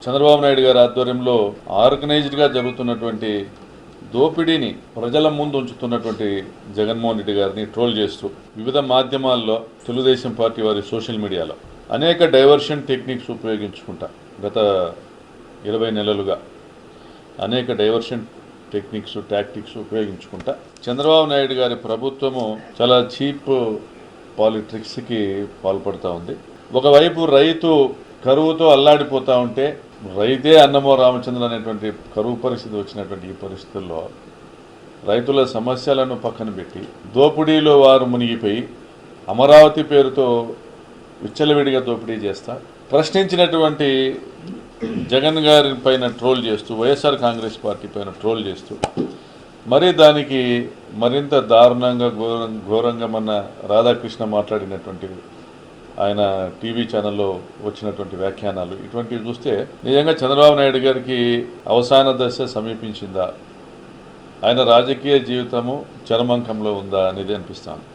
చంద్రబాబు నాయుడు గారి ఆధ్వర్యంలో ఆర్గనైజ్డ్గా జరుగుతున్నటువంటి దోపిడీని ప్రజల ముందు ఉంచుతున్నటువంటి జగన్మోహన్ రెడ్డి గారిని ట్రోల్ చేస్తూ వివిధ మాధ్యమాల్లో తెలుగుదేశం పార్టీ వారి సోషల్ మీడియాలో అనేక డైవర్షన్ టెక్నిక్స్ ఉపయోగించుకుంటా గత 20 నెలలుగా అనేక డైవర్షన్ టెక్నిక్స్ టాక్టిక్స్ ఉపయోగించుకుంటా చంద్రబాబు నాయుడు గారి ప్రభుత్వము చాలా చీప్ పాలిటిక్స్కి పాల్పడుతూ ఉంది. ఒకవైపు రైతు కరువుతో అల్లాడిపోతూ ఉంటే రైతే అన్నమో రామచంద్ర అనేటువంటి కరువు పరిస్థితి వచ్చినటువంటి ఈ పరిస్థితుల్లో రైతుల సమస్యలను పక్కన పెట్టి దోపిడీలో వారు మునిగిపోయి అమరావతి పేరుతో విచ్చలవిడిగా దోపిడీ చేస్తా ప్రశ్నించినటువంటి జగన్ గారి పైన ట్రోల్ చేస్తూ వైఎస్ఆర్ కాంగ్రెస్ పార్టీ పైన ట్రోల్ చేస్తూ మరి దానికి మరింత దారుణంగా ఘోరంగా మన రాధాకృష్ణ మాట్లాడినటువంటి ఆయన టీవీ ఛానల్లో వచ్చినటువంటి వ్యాఖ్యానాలు ఇటువంటివి చూస్తే నిజంగా చంద్రబాబు నాయుడు గారికి అవసాన దశ సమీపించిందా, ఆయన రాజకీయ జీవితము చరమాంకంలో ఉందా అనేది అనిపిస్తాను.